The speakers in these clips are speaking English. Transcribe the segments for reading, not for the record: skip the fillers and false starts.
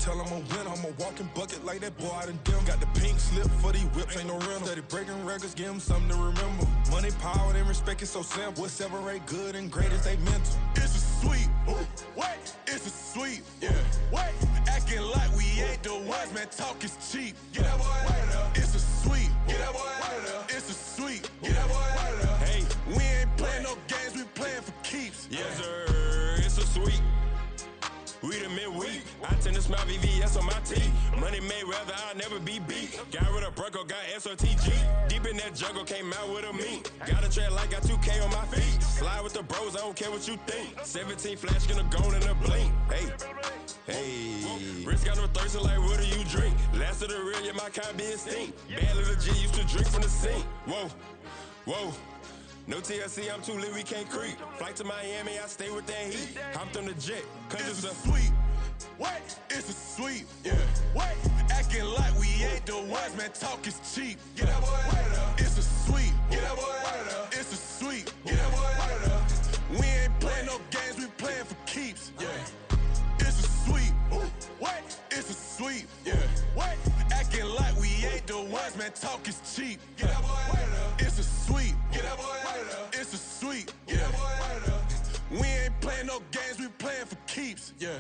tell I'm a winner. I'm a walking bucket like that boy I done dim. Got the pink slip for these whips, ain't no rental. Steady breaking records, give them something to remember. Money, power, and respect is so simple. What separate good and great is they mental. It's a sweet, what? It's a sweet, yeah. What? Acting like we ain't the ones, man, talk is cheap. Get that boy out of there. It's a sweet, get that boy out of there. It's a sweet, get that boy out of there. Hey, we ain't playing no games, we playing for keeps. Yes, sir, it's a sweet. We the midweek. I tend to smile VVS on my teeth. Money made rather I'll never be beat. Got rid of Bronco, got SOTG. Deep in that jungle, came out with a meat. Got a track like got 2K on my feet. Slide with the bros, I don't care what you think. 17 flash gonna go in a blink. Hey, hey. Wrist got no thirst, like what do you drink? Last of the real, yeah, my kind be extinct. Bad little G used to drink from the sink. Whoa, whoa. No TLC, I'm too lit, we can't creep. Flight to Miami, I stay with that heat. Hopped on the jet, cause it's a sweet. What? It's a sweet, yeah. What? Acting like we ain't the ones, man, talk is cheap. Get that boy out of there. It's a sweet, get that boy out of there. It's a sweet, get that boy out of there. We ain't playing no games, we playing for keeps, yeah. It's a sweet, what? It's a sweet, yeah. What? Acting like we ain't the ones, man, talk is cheap. Get that boy out of there. It's a sweet, get that boy out of there. It's a sweet, get that boy out of there. We ain't playing no games, we playing for keeps, yeah.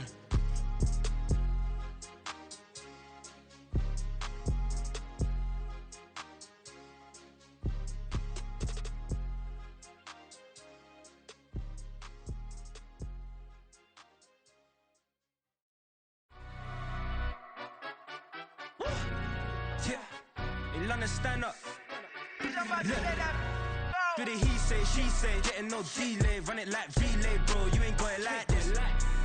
Stand up. Look. Do the he say, she say, getting no delay, run it like relay, bro. You ain't got it like this.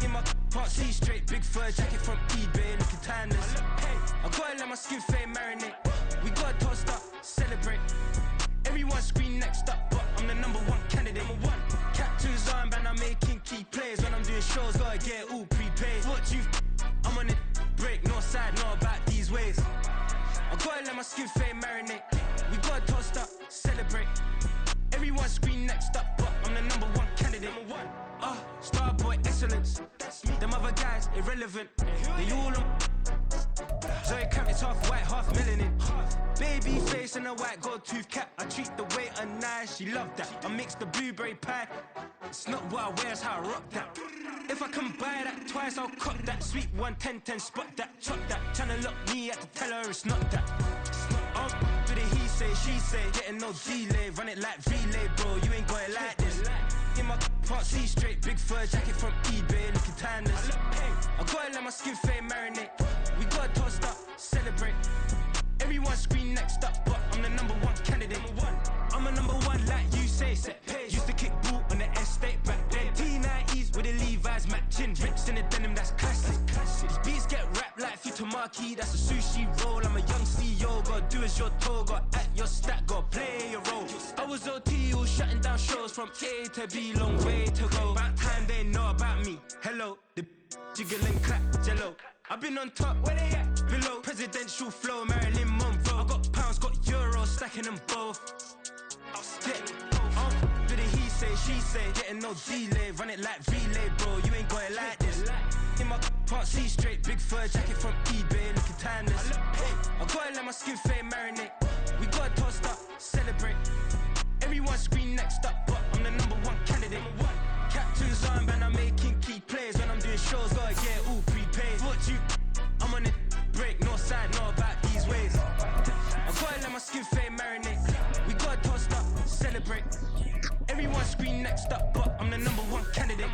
In my can't see straight, big fur jacket from eBay, looking timeless. I gotta let my skin fade marinate. We gotta toast up, celebrate. Everyone scream next up, but I'm the number one candidate. Captain's armband, I'm making key plays. When I'm doing shows, gotta get it all prepaid. What you I'm on it, break, no side, know about these ways. I gotta let my skin fade marinate. We gotta toast up, celebrate. Everyone scream next up, but I'm the number one candidate. Starboy excellence. Them other guys irrelevant. They all on. Zoe Camp is half white, half melanin. Baby face and a white gold tooth cap. I treat the waiter nice, she love that. I mix the blueberry pie. It's not what I wear, it's how I rock that. If I can buy that twice, I'll cut that. Sweet 110, spot that, chop that. Tryna lock me at the teller, it's not that. Do the he say, she say, getting no delay, run it like relay, bro. You ain't got it like this. In my can't see straight, big fur jacket from eBay, looking timeless. I gotta let my skin fade marinate. We gotta toast up, celebrate. Everyone scream next up, but I'm the number one candidate. I'm a number one, like you say, set page. Used to kick ball on the estate back then. T90s with the Levi's matching. Rips in the denim, that's classic. These beats get wrapped like Futamaki, that's a sushi roll. I'm a young CEO, gotta do as you're told. Gotta act your stat, gotta play your role. I was OT, all shutting down shows from A to B, long way to go. About time they know about me. Hello, the jiggle and clap, jello. I've been on top, where they at? Below, presidential flow, Marilyn Monroe. I got pounds, got euros, stacking them both. Do the he say, she say, getting no delay, run it like relay, bro. You ain't got it like this. In my can't see straight, big fur jacket from eBay, looking timeless. I gotta let my skin fade marinate. We gotta toast up, celebrate. Everyone scream next up, but I'm the number one candidate. Captain's armband, I'm making key plays. When I'm doing shows, gotta get it all prepaid. What you I'm on it, break, no side, know about these ways. I gotta let my skin fade marinate. We gotta toast up, celebrate. Everyone scream next up, but I'm the number one candidate.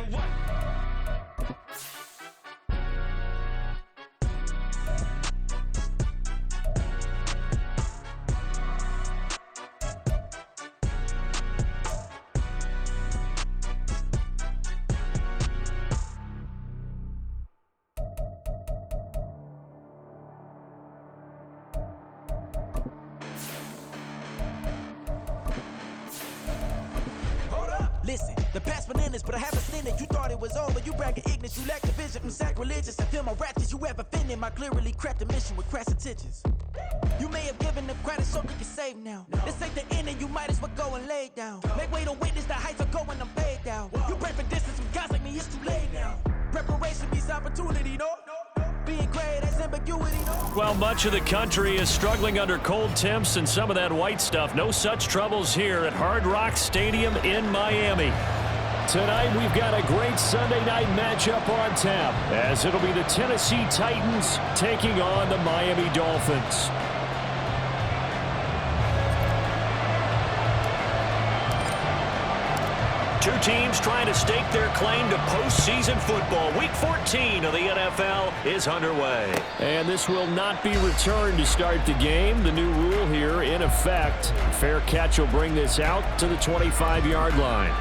Listen, the past bananas, but I haven't seen it. You thought it was over, you bragging ignorance. You lack the vision from sacrilegious. I feel my raptures, you ever offended my clearly crafted mission with crass intentions. You may have given them credit so they can save now. This ain't the end and you might as well go and lay down. Make way to witness the heights are going, I'm paid down. You pray for distance from guys like me, it's too late now. Preparation means opportunity, no? Being great ambiguity, though. Well, much of the country is struggling under cold temps and some of that white stuff. No such troubles here at Hard Rock Stadium in Miami. Tonight, we've got a great Sunday night matchup on tap, as it'll be the Tennessee Titans taking on the Miami Dolphins. Two teams trying to stake their claim to postseason football. Week 14 of the NFL is underway. And this will not be returned to start the game. The new rule here in effect. Fair catch will bring this out to the 25-yard line.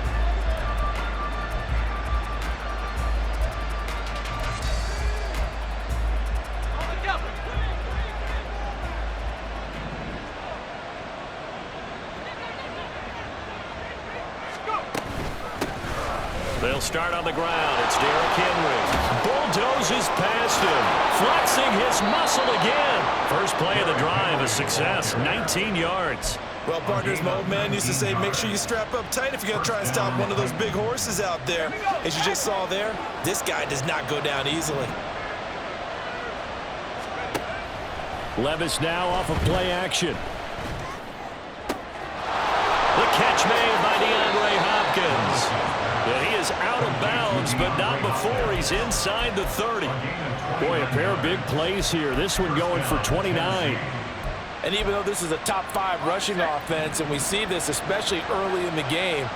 They'll start on the ground. It's Derrick Henry. Bulldozes past him. Flexing his muscle again. First play of the drive, a success. 19 yards. Well, partners, my old man used to say, make sure you strap up tight if you're going to try and stop one of those big horses out there. As you just saw there, this guy does not go down easily. Levis now off of play action. The catch made by DeAndre Hopkins. Yeah, he is out of bounds, but not before he's inside the 30. Boy, a pair of big plays here. This one going for 29. And even though this is a top 5 rushing offense, and we see this especially early in the game,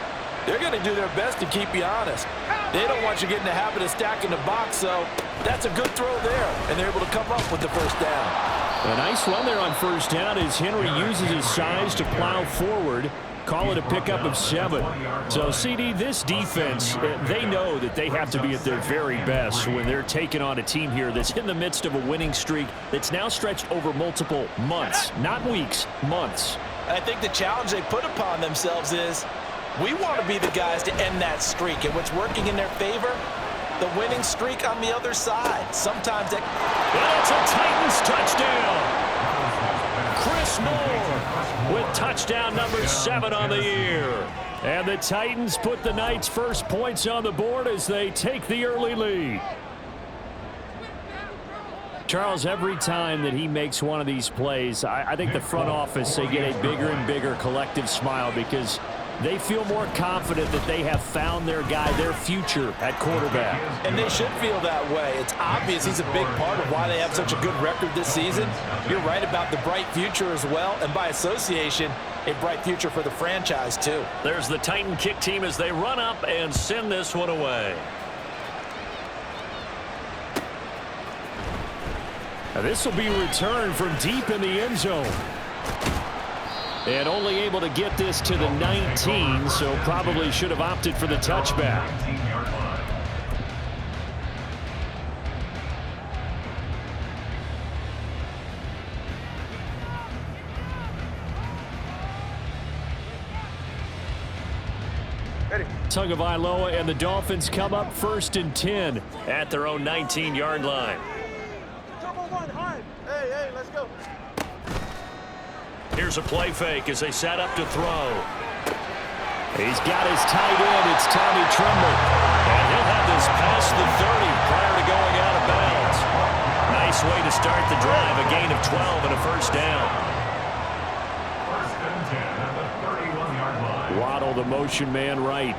they're going to do their best to keep you honest. They don't want you getting the habit of stacking the box, so that's a good throw there, and they're able to come up with the first down. A nice run there on first down as Henry uses his size to plow forward. Call it a pickup of 7. So, CD, this defense, they know that they have to be at their very best when they're taking on a team here that's in the midst of a winning streak that's now stretched over multiple months, not weeks, months. I think the challenge they put upon themselves is we want to be the guys to end that streak, and what's working in their favor, the winning streak on the other side. Sometimes that... That's a Titans touchdown. Chris Moore with touchdown number 7 on the year. And the Titans put the Knights' first points on the board as they take the early lead. Charles, every time that he makes one of these plays, I think the front office, they get a bigger and bigger collective smile because they feel more confident that they have found their guy, their future at quarterback. And they should feel that way. It's obvious he's a big part of why they have such a good record this season. You're right about the bright future as well, and by association, a bright future for the franchise too. There's the Titan kick team as they run up and send this one away. Now this will be returned from deep in the end zone. And only able to get this to the 19, so probably should have opted for the touchback. Tagovailoa and the Dolphins come up 1st and 10 at their own 19-yard line. Hey, let's go. Here's a play fake as they set up to throw. He's got his tight end. It's Tommy Tremble. And he'll have this past the 30 prior to going out of bounds. Nice way to start the drive. A gain of 12 and a first down. Waddle, the motion man, right.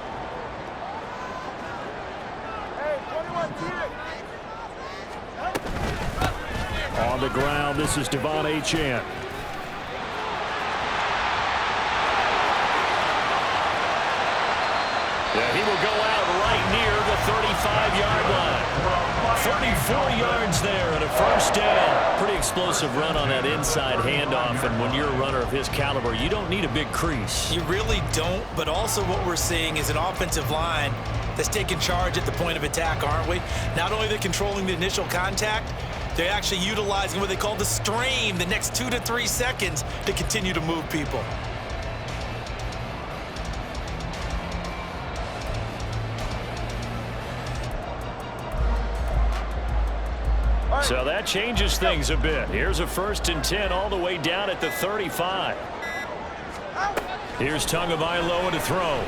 On the ground, this is Devon Achane. Yeah, he will go out right near the 35-yard line. 34 yards there and a first down. Pretty explosive run on that inside handoff, and when you're a runner of his caliber, you don't need a big crease. You really don't, but also what we're seeing is an offensive line that's taking charge at the point of attack, aren't we? Not only are they controlling the initial contact, they're actually utilizing what they call the stream, the next 2 to 3 seconds, to continue to move people. So that changes things a bit. Here's a 1st and 10 all the way down at the 35. Here's Tagovailoa to throw.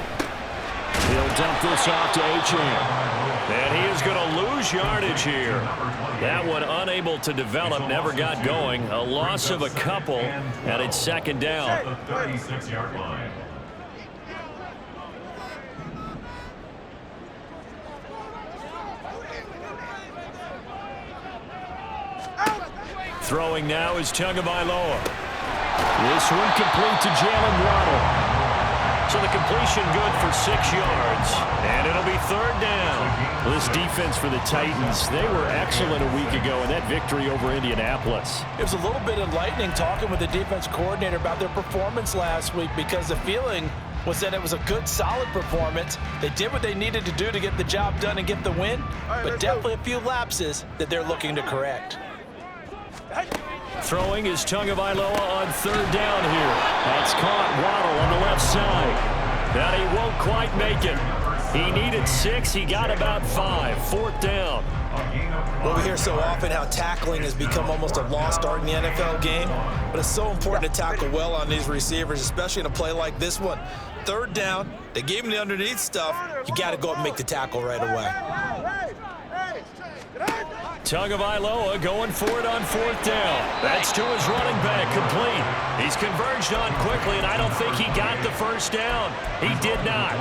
He'll dump this off to Achane. And he is going to lose yardage here. That one unable to develop, never got going. A loss of a couple, and it's second down. 36-yard line. Throwing now is Tagovailoa. This one complete to Jalen Waddle. So the completion good for 6 yards, and it'll be third down. This defense for the Titans, they were excellent a week ago in that victory over Indianapolis. It was a little bit enlightening talking with the defense coordinator about their performance last week, because the feeling was that it was a good, solid performance. They did what they needed to do to get the job done and get the win, but definitely a few lapses that they're looking to correct. Throwing is Tagovailoa on third down here. That's caught. Waddle on the left side. But he won't quite make it. He needed 6. He got about 5. Fourth down. Well, we hear so often how tackling has become almost a lost art in the NFL game, but it's so important to tackle well on these receivers, especially in a play like this one. Third down, they gave him the underneath stuff. You got to go up and make the tackle right away. Tagovailoa going for it on fourth down. That's to his running back, complete. He's converged on quickly, and I don't think he got the first down. He did not.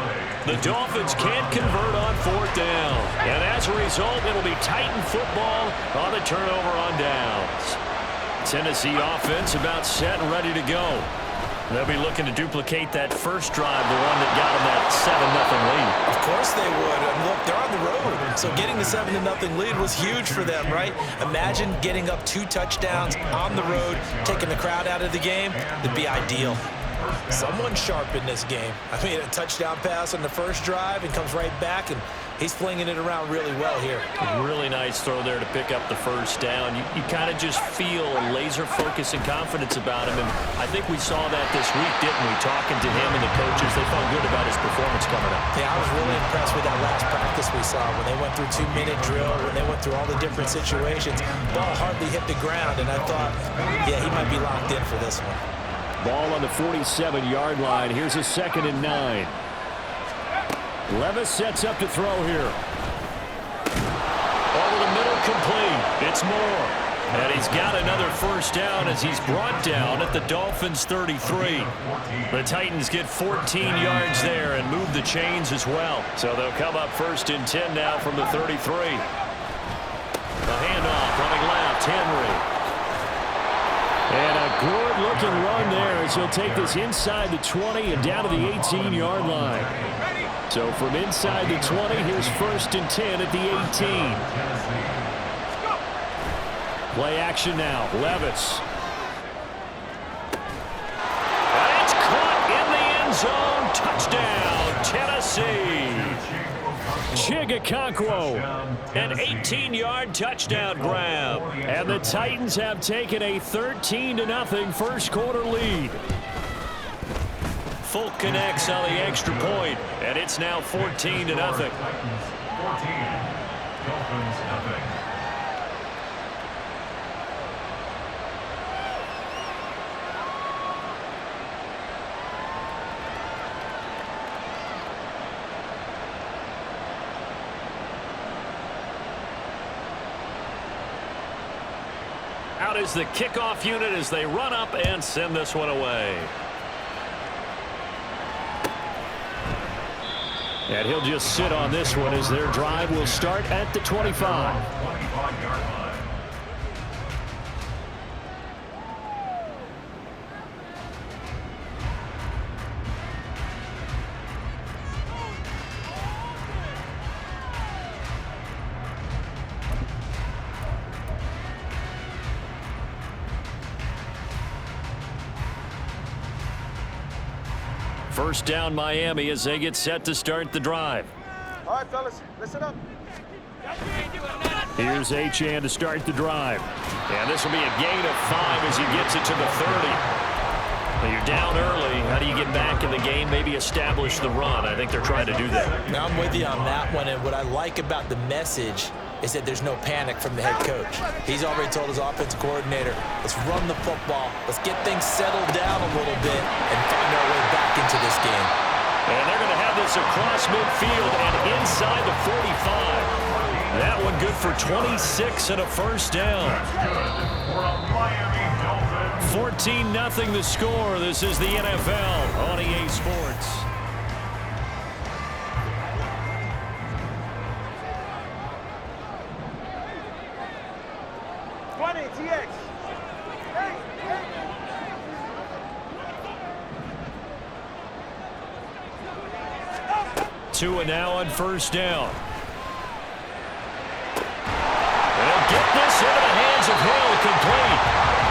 The Dolphins can't convert on fourth down. And as a result, it'll be Titan football on the turnover on downs. Tennessee offense about set and ready to go. They'll be looking to duplicate that first drive, the one that got them that 7-0 lead. Of course they would. And look, they're on the road. So getting the 7-0 lead was huge for them, right? Imagine getting up 2 touchdowns on the road, taking the crowd out of the game. It'd be ideal. Someone sharp in this game. I mean, a touchdown pass on the first drive and comes right back, and he's flinging it around really well here. Really nice throw there to pick up the first down. You kind of just feel a laser focus and confidence about him, and I think we saw that this week, didn't we? Talking to him and the coaches, they felt good about his performance coming up. Yeah, I was really impressed with that last practice we saw when they went through 2-minute drill, when they went through all the different situations. Ball hardly hit the ground, and I thought, yeah, he might be locked in for this one. Ball on the 47-yard line. Here's a 2nd and 9. Levis sets up to throw here. Over the middle, complete. It's Moore. And he's got another first down as he's brought down at the Dolphins' 33. The Titans get 14 yards there and move the chains as well. So they'll come up 1st and 10 now from the 33. The handoff running left, Henry. And a good-looking run there as he'll take this inside the 20 and down to the 18-yard line. So from inside the 20, here's 1st and 10 at the 18. Play action now. Levis. And it's caught in the end zone. Touchdown, Tennessee. Chigakonkwo, an 18-yard touchdown grab. And the Titans have taken a 13-0 first quarter lead. Folk connects on the extra point, and it's now 14-0. 14, Dolphins nothing. Out is the kickoff unit as they run up and send this one away. And he'll just sit on this one as their drive will start at the 25. 25-yard line. First down Miami as they get set to start the drive. All right, fellas, listen up. Here's Achane to start the drive. And this will be a gain of 5 as he gets it to the 30. Now you're down early. How do you get back in the game? Maybe establish the run. I think they're trying to do that. Now I'm with you on that one, and what I like about the message is that there's no panic from the head coach. He's already told his offensive coordinator, let's run the football, let's get things settled down a little bit and find our way back into this game. And they're going to have this across midfield and inside the 45. That one good for 26 and a first down. 14-0 the score. This is the NFL on EA Sports. Tua now on first down. They'll get this into the hands of Hill, complete.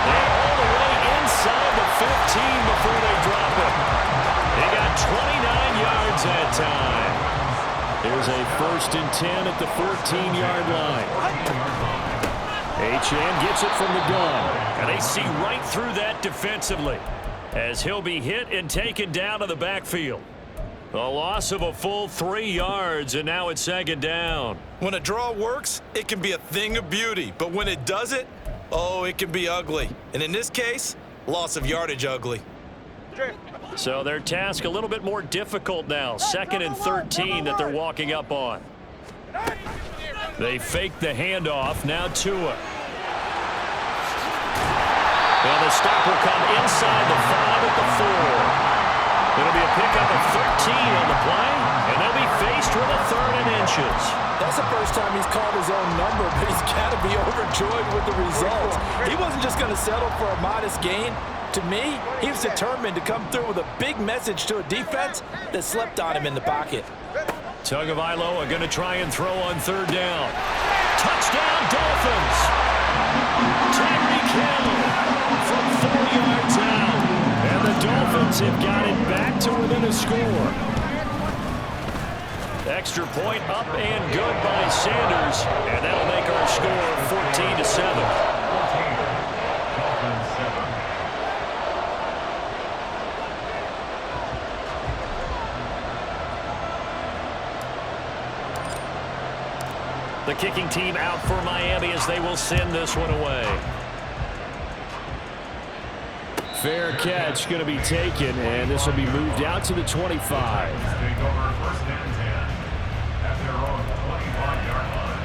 They're all the way inside the 15 before they drop it. They got 29 yards that time. Here's a 1st and 10 at the 14-yard line. Achane gets it from the gun. And they see right through that defensively as he'll be hit and taken down to the backfield. A loss of a full 3 yards, and now it's 2nd down. When a draw works, it can be a thing of beauty. But when it doesn't, oh, it can be ugly. And in this case, loss of yardage ugly. So their task a little bit more difficult now. 2nd and 13 that they're walking up on. They fake the handoff. Now Tua. And the stop will come inside the 5 at the 4. It'll be a pickup of 13 on the play, and they'll be faced with a 3rd and inches. That's the first time he's called his own number, but he's got to be overjoyed with the results. He wasn't just going to settle for a modest gain. To me, he was determined to come through with a big message to a defense that slept on him in the pocket. Tagovailoa are going to try and throw on 3rd down. Touchdown, Dolphins! Tyreek Hill from 4 yards out. And the Dolphins have got it back to within a score. Extra point up and good by Sanders. And that'll make our score 14-7. The kicking team out for Miami as they will send this one away. Fair catch going to be taken, and this will be moved out to the 25. Take over 1st and 10 at their own 25-yard line.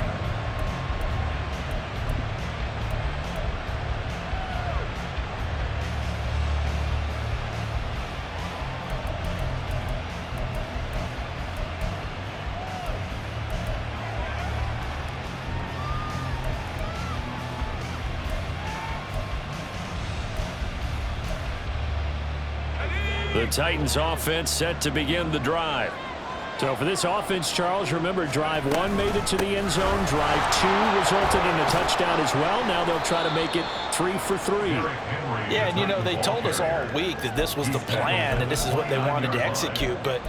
The Titans offense set to begin the drive. So for this offense, Charles, remember drive 1 made it to the end zone. Drive 2 resulted in a touchdown as well. Now they'll try to make it 3 for 3. Yeah, and you know, they told us all week that this was the plan and this is what they wanted to execute, but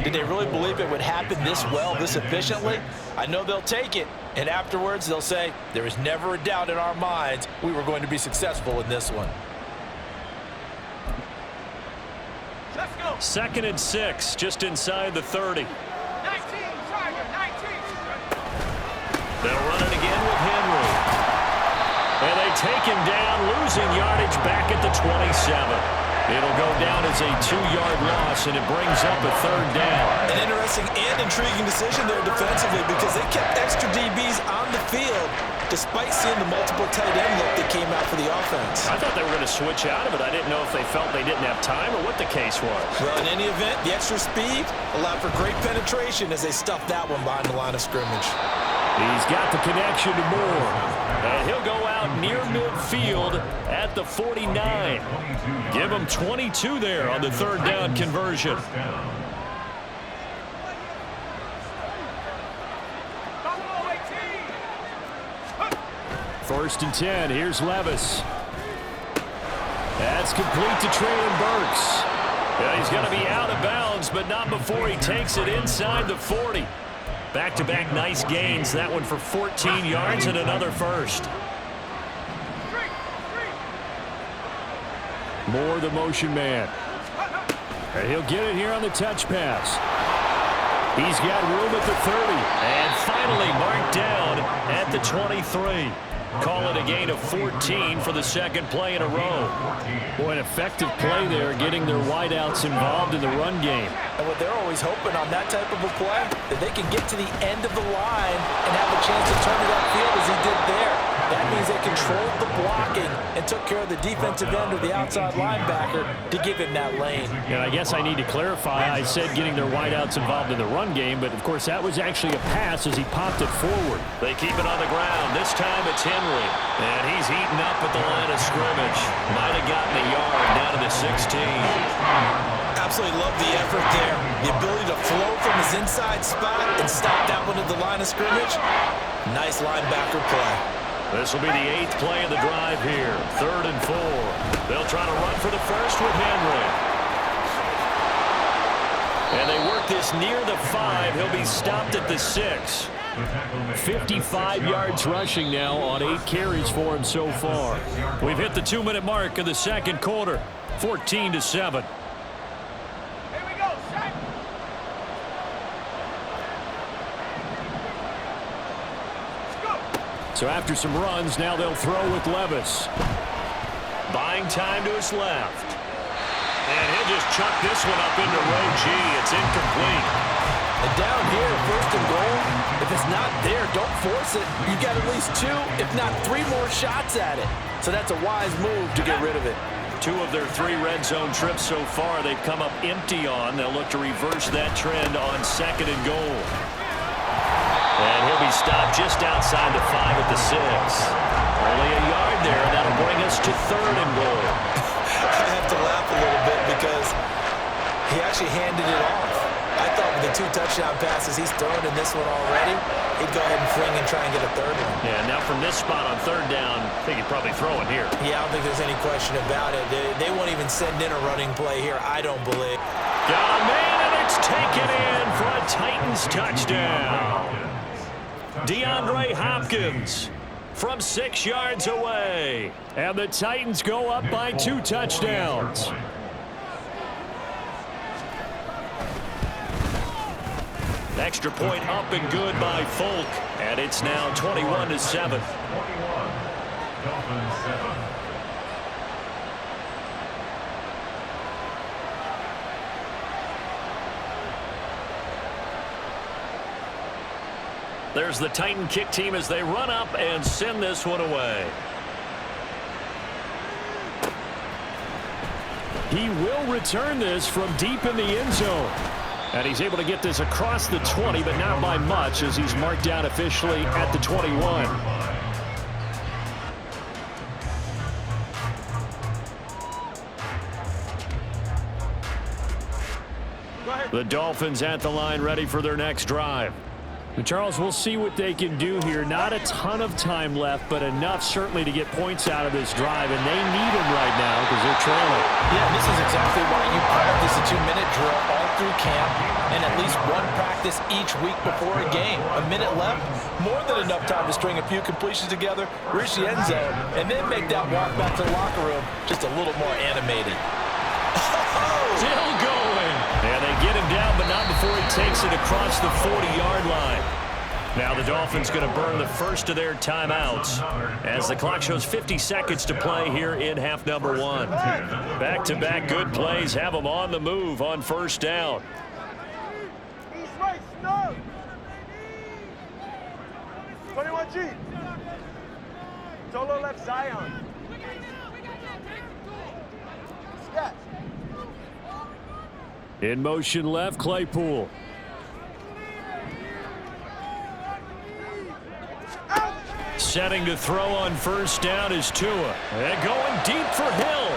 did they really believe it would happen this well, this efficiently? I know they'll take it, and afterwards they'll say, there was never a doubt in our minds we were going to be successful in this one. 2nd and 6, just inside the 30. 19, Tiger, 19. They'll run it again with Henry. And they take him down, losing yardage back at the 27. It'll go down as a 2-yard loss, and it brings up a 3rd down. An interesting and intriguing decision there defensively because they kept extra DBs on the field despite seeing the multiple tight end look that came out for the offense. I thought they were going to switch out of it. I didn't know if they felt they didn't have time or what the case was. Well, in any event, the extra speed allowed for great penetration as they stuffed that one behind the line of scrimmage. He's got the connection to Moore. And he'll go out near midfield at the 49. Give him 22 there on the 3rd down conversion. 1st and 10. Here's Levis. That's complete to Traylon Burks. Yeah, he's going to be out of bounds, but not before he takes it inside the 40. Back-to-back nice gains. That one for 14 yards and another first. Moore, the motion man. And he'll get it here on the touch pass. He's got room at the 30. And finally marked down at the 23. Call it a gain of 14 for the second play in a row. Boy, an effective play there, getting their wideouts involved in the run game. And what they're always hoping on that type of a play, that they can get to the end of the line and have a chance to turn it upfield as he did there. That means they controlled the blocking and took care of the defensive end or the outside linebacker to give him that lane. And I guess I need to clarify, I said getting their wideouts involved in the run game, but of course that was actually a pass as he popped it forward. They keep it on the ground. This time it's Henry. And he's eaten up at the line of scrimmage. Might have gotten a yard down to the 16. Absolutely love the effort there. The ability to flow from his inside spot and stop that one at the line of scrimmage. Nice linebacker play. This will be the 8th play of the drive here. 3rd and 4. They'll try to run for the first with Henry. And they work this near the 5. He'll be stopped at the 6. 55 yards rushing now on 8 carries for him so far. We've hit the 2-minute mark of the second quarter. 14-7. So after some runs, now they'll throw with Levis. Buying time to his left. And he'll just chuck this one up into row G. It's incomplete. And down here, 1st and goal, if it's not there, don't force it. You've got at least 2, if not 3 more shots at it. So that's a wise move to get rid of it. 2 of their 3 red zone trips so far, they've come up empty on. They'll look to reverse that trend on 2nd and goal. And he'll be stopped just outside the 5 at the 6. Only a yard there, and that'll bring us to 3rd and goal. I have to laugh a little bit because he actually handed it off. I thought with the 2 touchdown passes he's thrown in this one already, he'd go ahead and fling and try and get a 3rd one. Yeah, now from this spot on 3rd down, I think he'd probably throw it here. Yeah, I don't think there's any question about it. They won't even send in a running play here, I don't believe. Got a man, and it's taken in for a Titans touchdown. DeAndre Hopkins from 6 yards away. And the Titans go up by 2 touchdowns. Extra point up and good by Folk. And it's now 21-7. There's the Titan kick team as they run up and send this one away. He will return this from deep in the end zone. And he's able to get this across the 20, but not by much as he's marked down officially at the 21. The Dolphins at the line ready for their next drive. Charles, we'll see what they can do here. Not a ton of time left, but enough certainly to get points out of this drive, and they need them right now because they're trailing. Yeah, this is exactly why you practice a 2-minute drill all through camp and at least 1 practice each week before a game. A minute left, more than enough time to string a few completions together, reach the end zone, and then make that walk back to the locker room just a little more animated. Still going. Yeah, they get him down, but not before he takes it across the 40-yard line. Now the Dolphins going to burn the first of their timeouts as the clock shows 50 seconds to play here in half number 1. Back-to-back good plays have them on the move on 1st down. East right, snow. 21G. Solo left Zion. Scat. In motion left, Claypool. Setting to throw on 1st down is Tua. And going deep for Hill.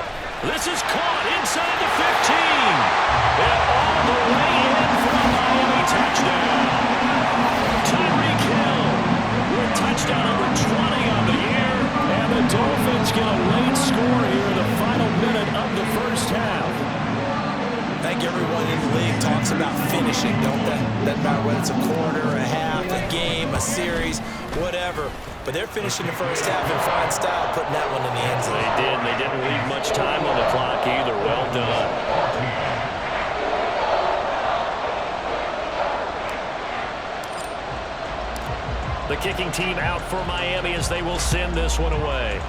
This is caught inside the 15. And all the way in for a Miami touchdown. Tyreek Hill with touchdown number 20 on the year. And the Dolphins get a late score here in the final minute of the 1st half. I think everyone in the league talks about finishing, don't they? Doesn't matter whether it's a quarter, a half, a game, a series, whatever. But they're finishing the 1st half in fine style, putting that one in the end zone. They did, and they didn't leave much time on the clock either. Well done. The kicking team out for Miami as they will send this one away.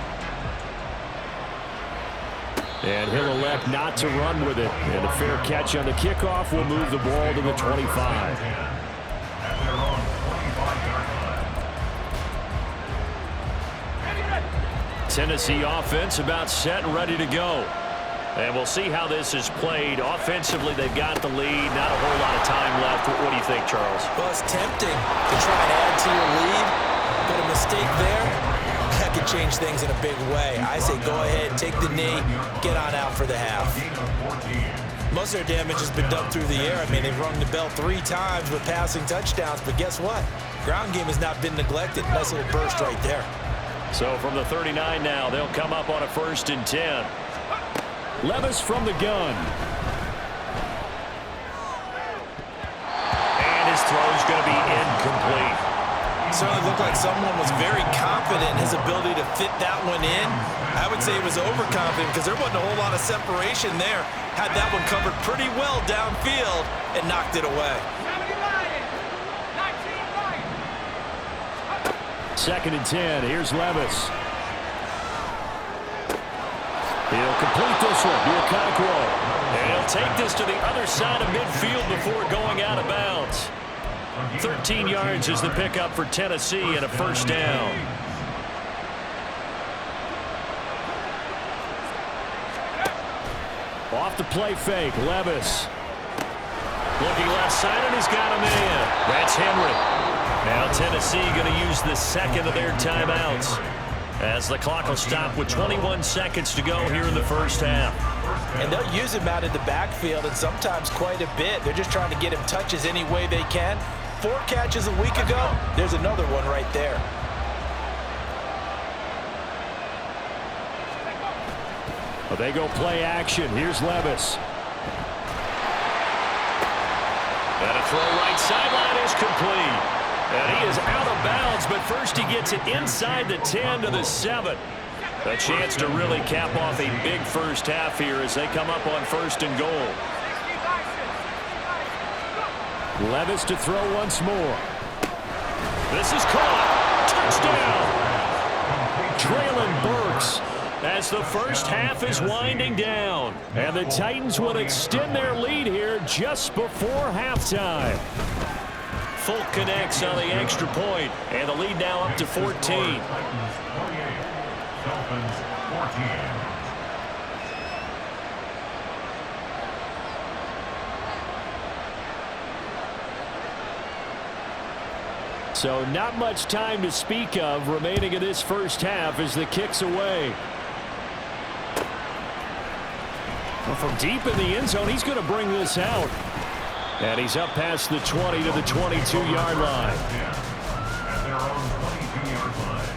And he'll elect not to run with it. And a fair catch on the kickoff will move the ball to the 25. Tennessee offense about set and ready to go. And we'll see how this is played. Offensively, they've got the lead. Not a whole lot of time left. What do you think, Charles? Well, it's tempting to try and add to your lead, but a mistake there, that could change things in a big way. I say go ahead, take the knee, get on out for the half. Most of their damage has been done through the air. I mean, they've rung the bell 3 times with passing touchdowns, but guess what? Ground game has not been neglected. Nice little burst right there. So from the 39 now, they'll come up on a 1st and 10. Levis from the gun. And his throw is going to be incomplete. Certainly looked like someone was very confident in his ability to fit that one in. I would say he was overconfident because there wasn't a whole lot of separation there. Had that one covered pretty well downfield and knocked it away. 2nd and 10. Here's Levis. He'll complete this one. Okonkwo. And he'll take this to the other side of midfield before going out of bounds. 13 yards is the pickup for Tennessee and a 1st down. Off the play fake, Levis. Looking left side, and he's got him in. That's Henry. Now Tennessee going to use the 2nd of their timeouts, as the clock will stop with 21 seconds to go here in the 1st half. And they'll use him out in the backfield, and sometimes quite a bit. They're just trying to get him touches any way they can. 4 catches a week ago. There's another one right there. Well, they go play action. Here's Levis. And a throw right sideline is complete. And he is out of bounds, but first he gets it inside the 10 to the 7. A chance to really cap off a big 1st half here as they come up on 1st and goal. Levis to throw once more. This is caught. Touchdown. Traylon Burks as the 1st half is winding down. And the Titans will extend their lead here just before halftime. Folk connects on the extra point, and the lead now up to 14. So not much time to speak of remaining in this 1st half as the kick's away. Well, from deep in the end zone, he's going to bring this out. And he's up past the 20 to the 22-yard line. At their own 22-yard line.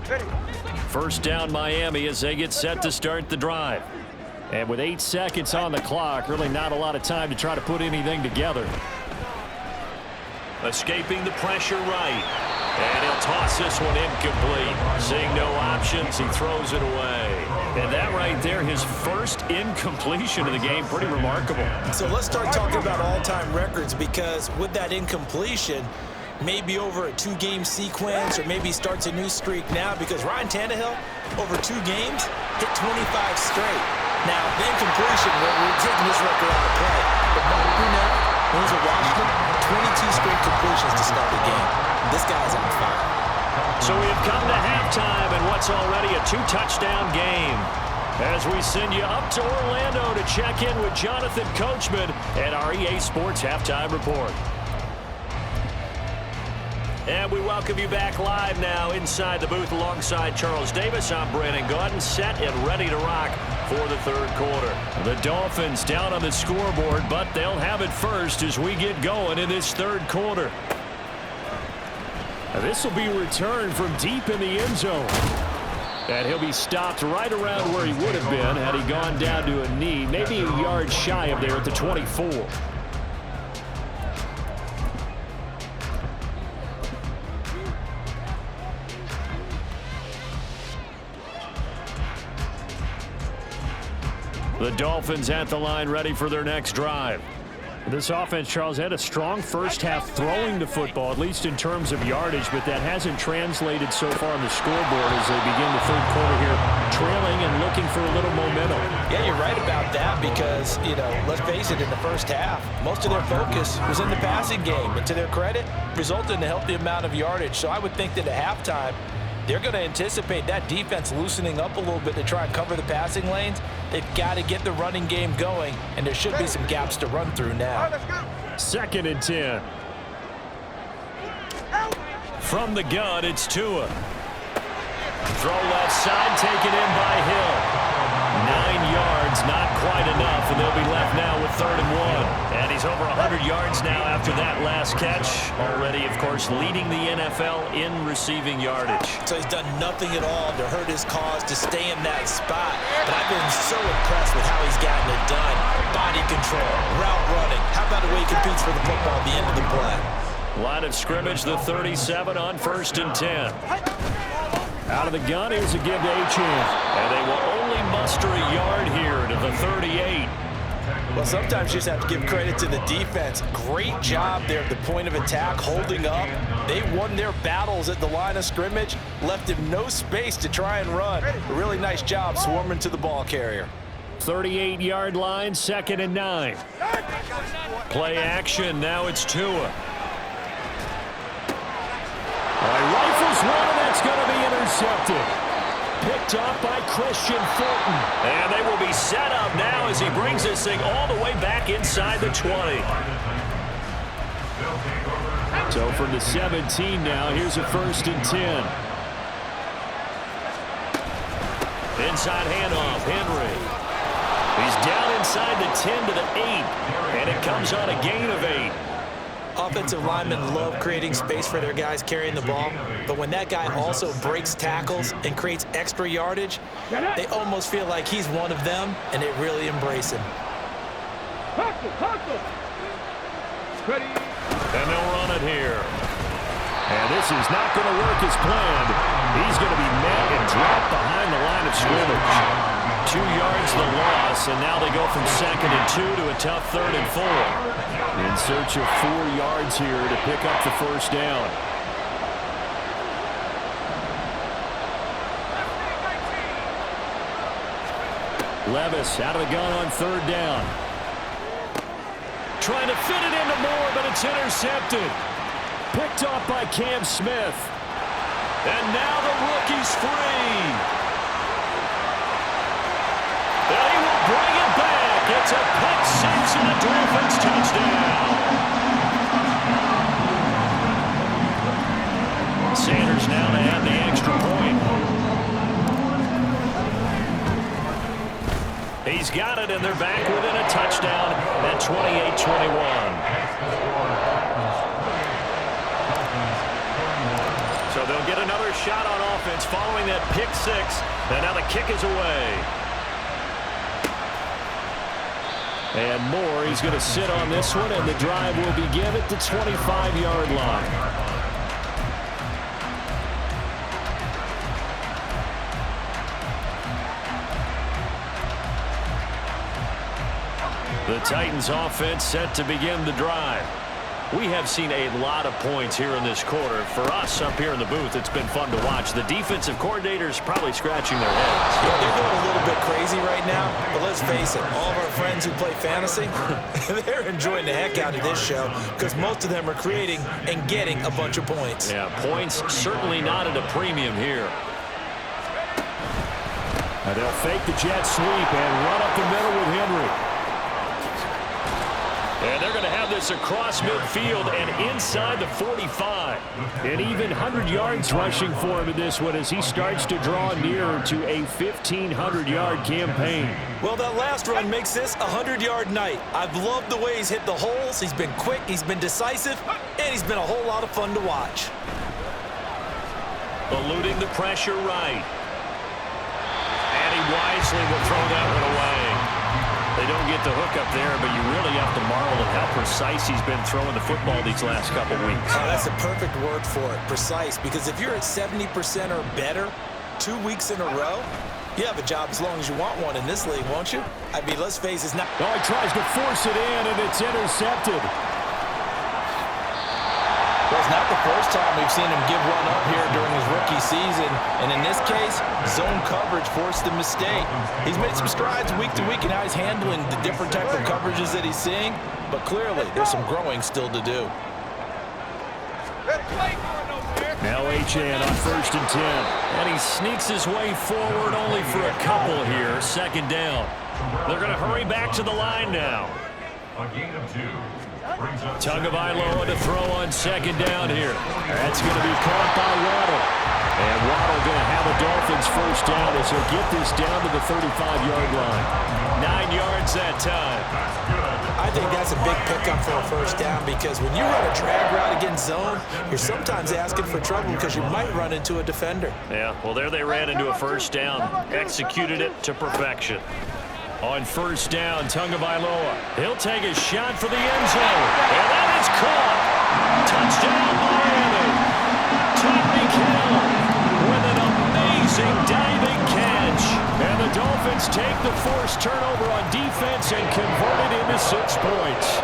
Ready. 1st down Miami as they get set to start the drive. And with 8 seconds on the clock, really not a lot of time to try to put anything together. Escaping the pressure right. And he'll toss this one incomplete. Seeing no options, he throws it away. And that right there, his 1st incompletion of the game, pretty remarkable. So let's start talking about all-time records, because with that incompletion, maybe over a 2-game sequence, or maybe starts a new streak now, because Ryan Tannehill, over 2 games, hit 25 straight. Now, the incompletion, we're taking this record out of play. But now, when he's a Washington, 22 straight completions to start the game. This guy's on fire. So we have come to halftime in what's already a 2-touchdown game. As we send you up to Orlando to check in with Jonathan Coachman and our EA Sports Halftime Report. And we welcome you back live now inside the booth alongside Charles Davis. I'm Brandon Gaudin, set and ready to rock for the 3rd quarter. The Dolphins down on the scoreboard, but they'll have it first as we get going in this 3rd quarter. Now this will be returned from deep in the end zone. And he'll be stopped right around where he would have been had he gone down to a knee, maybe a yard shy of there at the 24. The Dolphins at the line ready for their next drive. This offense, Charles, had a strong first half throwing the football, at least in terms of yardage, but that hasn't translated so far on the scoreboard as they begin the third quarter here, trailing and looking for a little momentum. Yeah, you're right about that because, let's face it, in the first half, most of their focus was in the passing game. And to their credit, resulted in a healthy amount of yardage. So I would think that at halftime, they're going to anticipate that defense loosening up a little bit to try and cover the passing lanes. They've got to get the running game going, and there should be some gaps to run through now. 2nd and 10. From the gun, it's Tua. Throw left side, taken in by Hill. 9 yards, not quite enough, and they'll be left now with 3rd and 1. And he's over 100 yards now after that last catch. Already, of course, leading the NFL in receiving yardage. So he's done nothing at all to hurt his cause, to stay in that spot. But I've been so impressed with how he's gotten it done. Body control, route running. How about the way he competes for the football at the end of the play? Line of scrimmage, the 37 on 1st and 10. Out of the gun, here's a give to Achane. And they will only muster a yard here to the 38. Well, sometimes you just have to give credit to the defense. Great job there at the point of attack, holding up. They won their battles at the line of scrimmage, left him no space to try and run. A really nice job swarming to the ball carrier. 38-yard line, 2nd and 9. Play action, now it's Tua. Rifles one, and that's going to be intercepted. Picked off by Christian Fulton. And they will be set up now as he brings this thing all the way back inside the 20. So from the 17 now, here's a 1st and 10. Inside handoff, Henry. He's down inside the 10 to the 8. And it comes on a gain of 8. Offensive linemen love creating space for their guys carrying the ball, but when that guy also breaks tackles and creates extra yardage, they almost feel like he's one of them, and they really embrace him. And they'll run it here. And this is not going to work as planned. He's going to be met and dropped behind the line of scrimmage. 2 yards the loss, and now they go from 2nd and 2 to a tough 3rd and 4. In search of 4 yards here to pick up the 1st down. Levis out of the gun on 3rd down. Trying to fit it into Moore, but it's intercepted. Picked off by Cam Smith. And now the rookie's free. And he will bring it back. It's a pick six and a Dolphins touchdown. Sanders now to add the extra point. He's got it, and they're back within a touchdown at 28-21. So they'll get another shot on offense following that pick six, and now the kick is away. And Moore, he's going to sit on this one, and the drive will begin at the 25-yard line. The Titans offense set to begin the drive. We have seen a lot of points here in this quarter. For us up here in the booth, it's been fun to watch. The defensive coordinators probably scratching their heads. Yeah, they're going a little bit crazy right now, but let's face it, all of our friends who play fantasy, they're enjoying the heck out of this show because most of them are creating and getting a bunch of points. Yeah, points certainly not at a premium here. Now they'll fake the jet sweep and run up the middle with Henry. And they're going to have this across midfield and inside the 45. And even 100 yards rushing for him in this one as he starts to draw nearer to a 1,500-yard campaign. Well, that last run makes this a 100-yard night. I've loved the way he's hit the holes. He's been quick, he's been decisive, and he's been a whole lot of fun to watch. Eluding the pressure right. And he wisely will throw that one away. They don't get the hook up there, but you really have to marvel at how precise he's been throwing the football these last couple weeks. Oh, that's a perfect word for it, precise, because if you're at 70% or better, 2 weeks in a row? You have a job as long as you want one in this league, won't you? I mean, let's face it, it's not... Oh, he tries to force it in, and it's intercepted. Well, it's not the first time we've seen him give one up here during his rookie season. And in this case, zone coverage forced the mistake. He's made some strides week to week in how he's handling the different type of coverages that he's seeing. But clearly, there's some growing still to do. Now Achane on 1st and 10. And he sneaks his way forward only for a couple here. 2nd down. They're going to hurry back to the line now. A gain of 2. Tagovailoa to throw on 2nd down here. That's going to be caught by Waddle. And Waddle going to have a Dolphins 1st down as he'll get this down to the 35-yard line. 9 yards that time. I think that's a big pickup for a 1st down because when you run a drag route against zone, you're sometimes asking for trouble because you might run into a defender. Yeah, well, there they ran into a 1st down. Executed it to perfection. On 1st down, Tagovailoa. He'll take a shot for the end zone. And that is caught. Touchdown, Miami. Tyreek Hill with an amazing diving catch. And the Dolphins take the forced turnover on defense and convert it into 6 points.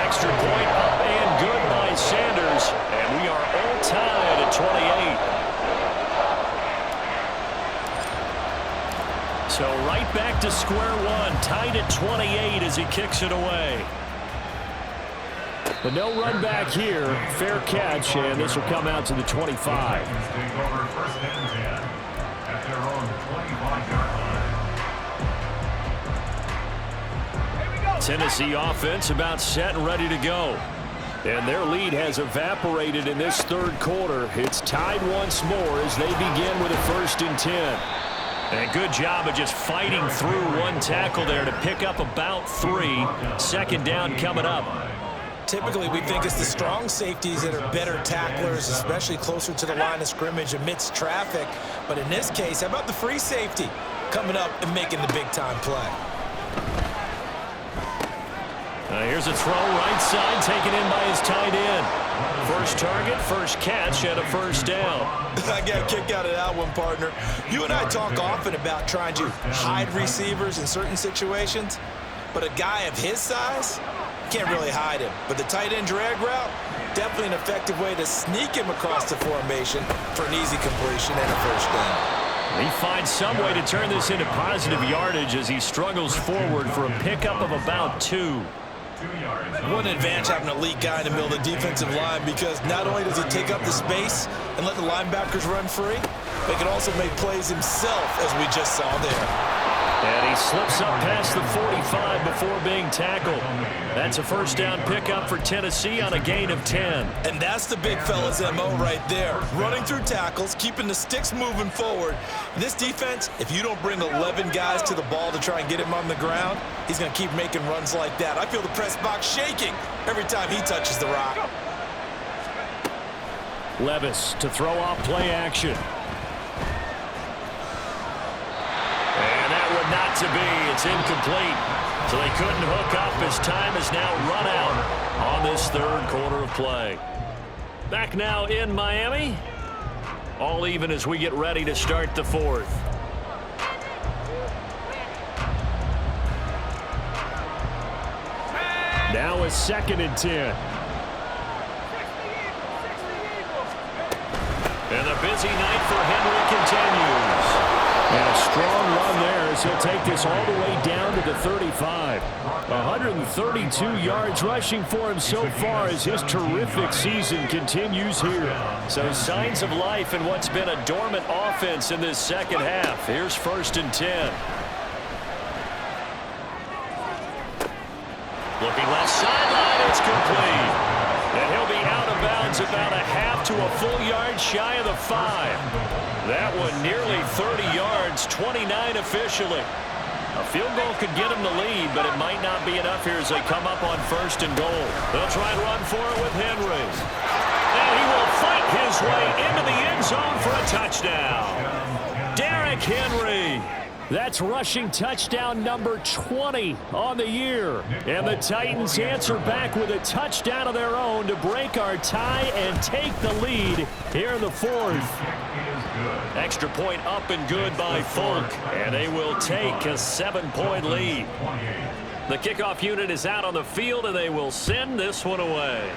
Extra point up and good by Sanders. And we are all tied at 28. So right back to square one, tied at 28 as he kicks it away. But no run back here. Fair catch, and this will come out to the 25. Take over 1st and 10 at their own 25-yard line. Tennessee offense about set and ready to go. And their lead has evaporated in this 3rd quarter. It's tied once more as they begin with a 1st and 10. And a good job of just fighting through one tackle there to pick up about 3. 2nd down coming up. Typically, we think it's the strong safeties that are better tacklers, especially closer to the line of scrimmage amidst traffic. But in this case, how about the free safety coming up and making the big-time play? Here's a throw right side taken in by his tight end. 1st target, 1st catch, and a 1st down. I got a kick out of that one, partner. You and I talk often about trying to hide receivers in certain situations, but a guy of his size can't really hide him. But the tight end drag route, definitely an effective way to sneak him across the formation for an easy completion and a 1st down. He finds some way to turn this into positive yardage as he struggles forward for a pickup of about 2. One advantage having an elite guy in the middle of the defensive line because not only does he take up the space and let the linebackers run free, but he can also make plays himself, as we just saw there. And he slips up past the 45 before being tackled. That's a 1st down pickup for Tennessee on a gain of 10. And that's the big fella's MO right there. Running through tackles, keeping the sticks moving forward. This defense, if you don't bring 11 guys to the ball to try and get him on the ground, he's going to keep making runs like that. I feel the press box shaking every time he touches the rock. Levis to throw off play action. Not to be. It's incomplete. So they couldn't hook up as time is now run out on this 3rd quarter of play. Back now in Miami. All even as we get ready to start the 4th. Now a 2nd and 10. And the busy night for Henry continues. And a strong run there as he'll take this all the way down to the 35. 132 yards rushing for him so far as his terrific season continues here. So signs of life in what's been a dormant offense in this 2nd half. Here's 1st and 10. Looking left sideline, it's complete. And he'll be out of bounds about a half to a full yard shy of the 5. That one nearly 30 yards, 29 officially. A field goal could get him the lead, but it might not be enough here as they come up on 1st and goal. They'll try and run for it with Henry. And he will fight his way into the end zone for a touchdown. Derrick Henry. That's rushing touchdown number 20 on the year. And the Titans answer back with a touchdown of their own to break our tie and take the lead here in the 4th. Extra point up and good by Folk, and they will take a 7-point lead. The kickoff unit is out on the field, and they will send this one away.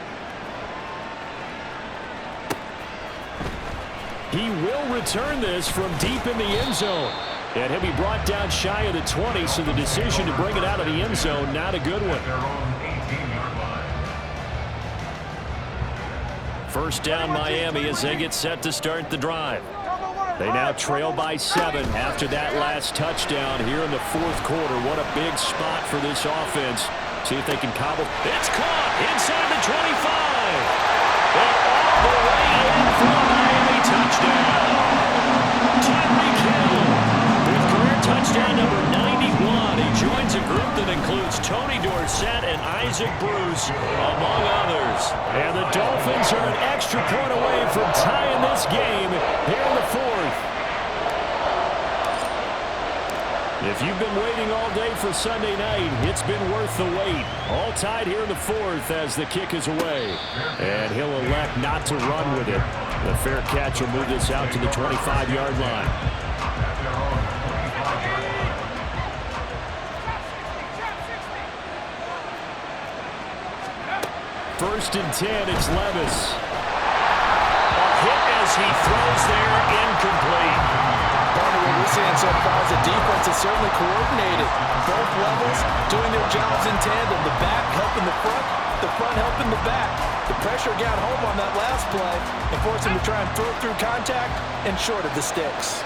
He will return this from deep in the end zone. And he'll be brought down shy of the 20, so the decision to bring it out of the end zone, not a good one. First down Miami as they get set to start the drive. They now trail by 7 after that last touchdown here in the fourth quarter. What a big spot for this offense. See if they can cobble. It's caught inside the 25. And all the way in for a Miami touchdown. Tyreek Hill with career touchdown number 91. He joins a group that includes Tony Dorsett and Isaac Bruce, among others. And the Dolphins are an extra point away from tying this game here in the fourth. If you've been waiting all day for Sunday night, it's been worth the wait. All tied here in the fourth as the kick is away. And he'll elect not to run with it. The fair catch will move this out to the 25-yard line. First and 10, it's Levis. A hit as he throws there, incomplete. What we're seeing so far is the defense is certainly coordinated. Both levels doing their jobs in tandem. The back helping the front helping the back. The pressure got home on that last play and forced him to try and throw through contact and short of the sticks.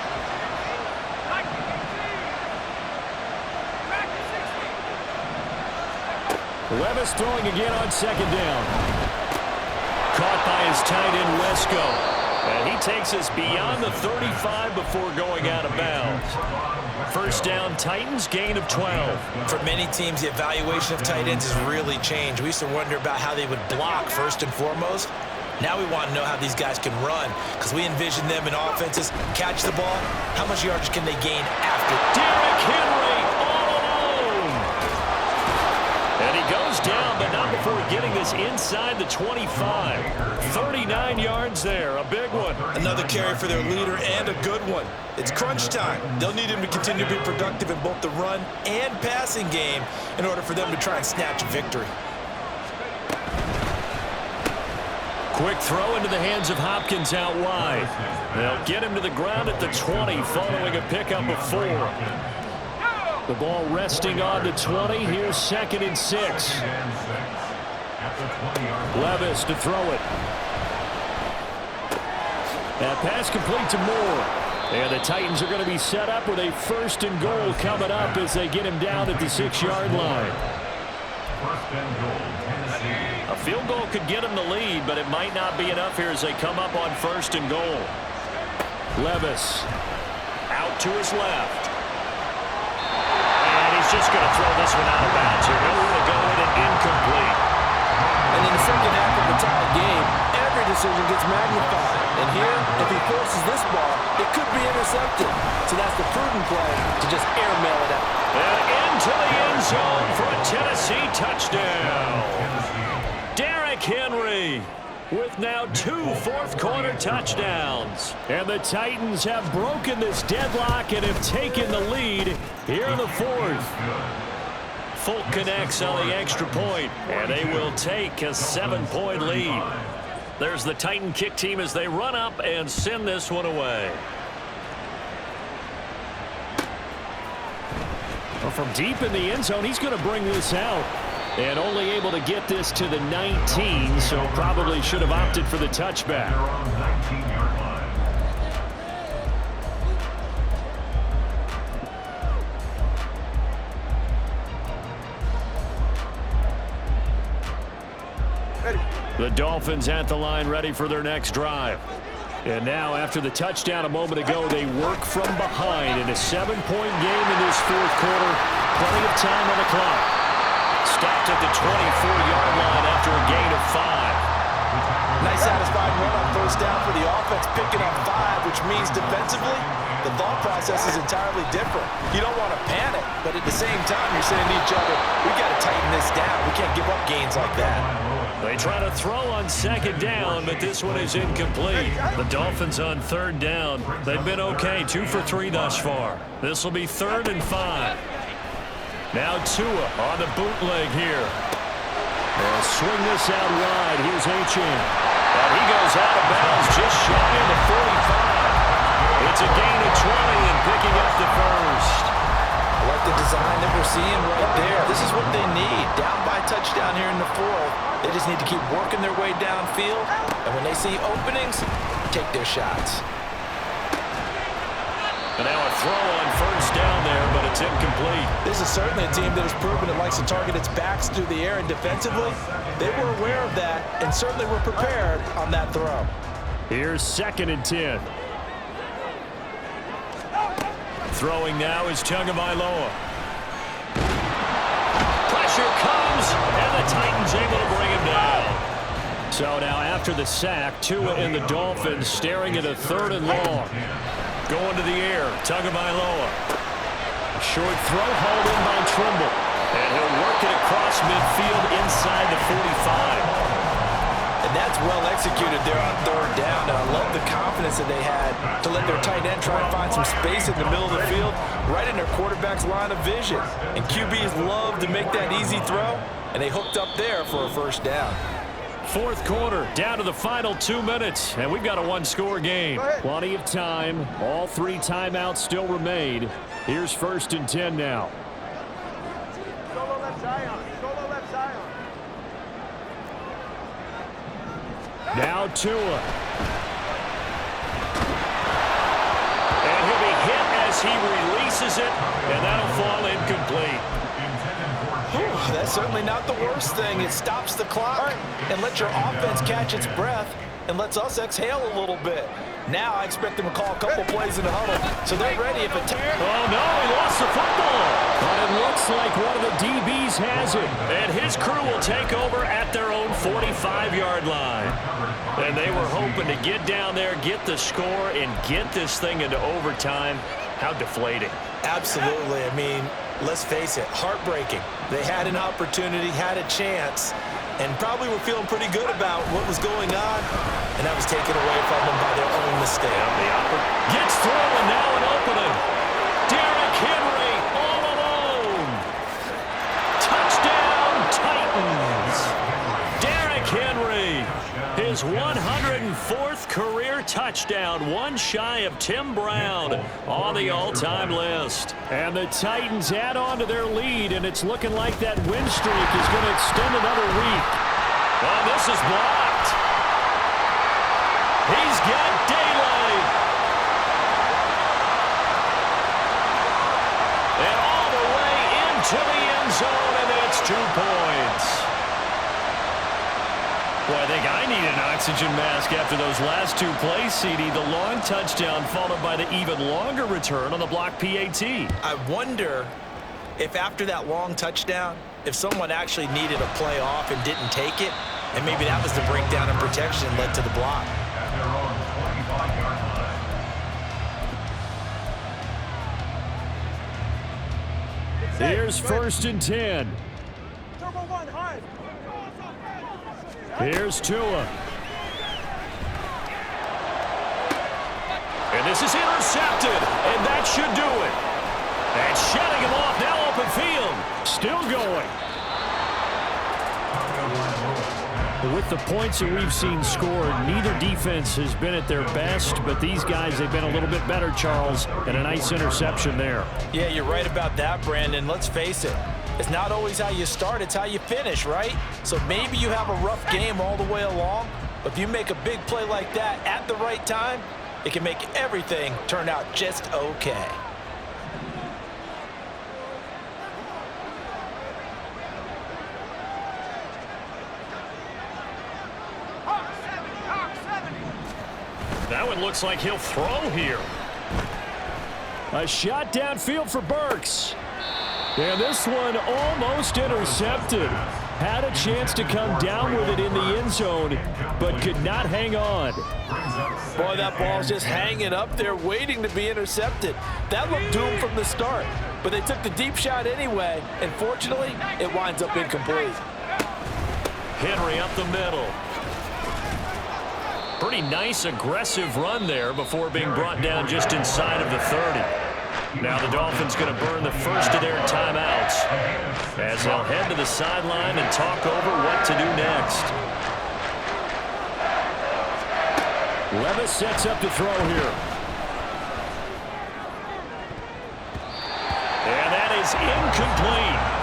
Levis throwing again on second down. Caught by his tight end, Wesco. And he takes us beyond the 35 before going out of bounds. First down, Titans, gain of 12. For many teams, the evaluation of tight ends has really changed. We used to wonder about how they would block first and foremost. Now we want to know how these guys can run, because we envision them in offenses, catch the ball, how much yardage can they gain after? Derrick Henry all alone. And he goes down, but not before getting this inside the 25. 39 yards there, a big one. Another carry for their leader and a good one. It's crunch time. They'll need him to continue to be productive in both the run and passing game in order for them to try and snatch a victory. Quick throw into the hands of Hopkins out wide. They'll get him to the ground at the 20 following a pickup of 4. The ball resting on the 20. Here's 2nd and 6. Levis to throw it. That pass complete to Moore. And the Titans are going to be set up with a 1st and goal coming up as they get him down at the 6-yard line. A field goal could get him the lead, but it might not be enough here as they come up on 1st and goal. Levis out to his left. And he's just going to throw this one out of bounds here. Nowhere to go with it, incomplete. And in the second half of the tie game, every decision gets magnified. And here, if he forces this ball, it could be intercepted. So that's the prudent play to just airmail it out. And into the end zone for a Tennessee touchdown. Derrick Henry with now 2 fourth-quarter touchdowns. And the Titans have broken this deadlock and have taken the lead here in the fourth. Folk connects on the extra point, and they will take a 7-point lead. There's the Titan kick team as they run up and send this one away. Well, from deep in the end zone, he's going to bring this out. And only able to get this to the 19, so probably should have opted for the touchback. The Dolphins at the line ready for their next drive. And now after the touchdown a moment ago, they work from behind in a 7-point game in this fourth quarter. Plenty of time on the clock. Stopped at the 24-yard line after a gain of 5. Nice satisfying run on first down for the offense, picking up 5, which means defensively, the thought process is entirely different. You don't want to panic, but at the same time, you're saying to each other, we got to tighten this down. We can't give up gains like that. They try to throw on second down, but this one is incomplete. The Dolphins on third down. They've been okay, 2 for 3 thus far. This will be 3rd and 5. Now Tua on the bootleg here. They'll swing this out wide. Here's Achane. And he goes out of bounds just shy of the 45. It's a gain of 20 and picking up the first. I like the design that we're seeing right there. This is what they need. Down by touchdown here in the 4th. They just need to keep working their way downfield. And when they see openings, take their shots. And now a throw on first down there, but it's incomplete. This is certainly a team that has proven it likes to target its backs through the air, and defensively, they were aware of that and certainly were prepared on that throw. Here's 2nd and 10. Throwing now is Tagovailoa. Pressure comes, and the Titans able to bring him down. So now after the sack, Tua and the Dolphins staring at a 3rd and long. Going to the air, Tagovailoa. Short throw hauled in by Trimble. And he'll work it across midfield inside the 45. And that's well executed there on 3rd down. And I love the confidence that they had to let their tight end try and find some space in the middle of the field, right in their quarterback's line of vision. And QBs love to make that easy throw, and they hooked up there for a 1st down. 4th quarter, down to the final 2 minutes, and we've got a 1-score game. Plenty of time. All 3 timeouts still remain. Here's 1st and 10 now. Solo left Zion. Solo left Zion. Now Tua. And he'll be hit as he releases it, and that'll fall incomplete. That's certainly not the worst thing. It stops the clock and lets your offense catch its breath and lets us exhale a little bit. Now I expect them to call a couple plays in the huddle, so they're ready if it... Oh, no, he lost the football. But it looks like one of the DBs has it, and his crew will take over at their own 45-yard line. And they were hoping to get down there, get the score, and get this thing into overtime. How deflating. Absolutely. I mean, let's face it, heartbreaking. They had an opportunity, had a chance, and probably were feeling pretty good about what was going on, and that was taken away from them by their own mistake. Gets through, and now an opening. Derrick Henry all alone. Touchdown, Titans. Derrick Henry, his 104th career touchdown, one shy of Tim Brown on the all-time list. And the Titans add on to their lead, and it's looking like that win streak is going to extend another week. Oh, this is blocked. He's got daylight. And all the way into the end zone, and it's 2 points. Boy, I think I need an oxygen mask after those last 2 plays, CD. The long touchdown followed by the even longer return on the block PAT. I wonder if after that long touchdown, if someone actually needed a play off and didn't take it, and maybe that was the breakdown in protection and led to the block. At their own 25-yard line. Here's 1st and 10. Turbo 1, hard. Here's Tua. And this is intercepted, and that should do it. And shutting him off, now open field. Still going. With the points that we've seen scored, neither defense has been at their best, but these guys, they've been a little bit better, Charles, and a nice interception there. Yeah, you're right about that, Brandon. Let's face it. It's not always how you start, it's how you finish, right? So maybe you have a rough game all the way along, but if you make a big play like that at the right time, it can make everything turn out just okay. That one looks like he'll throw here. A shot downfield for Burks. And this one almost intercepted. Had a chance to come down with it in the end zone, but could not hang on. Boy, that ball's just hanging up there waiting to be intercepted. That looked doomed from the start, but they took the deep shot anyway, and fortunately, it winds up incomplete. Henry up the middle. Pretty nice, aggressive run there before being brought down just inside of the 30. Now the Dolphins going to burn the first of their timeouts as they'll head to the sideline and talk over what to do next. Levis sets up to throw here. And that is incomplete.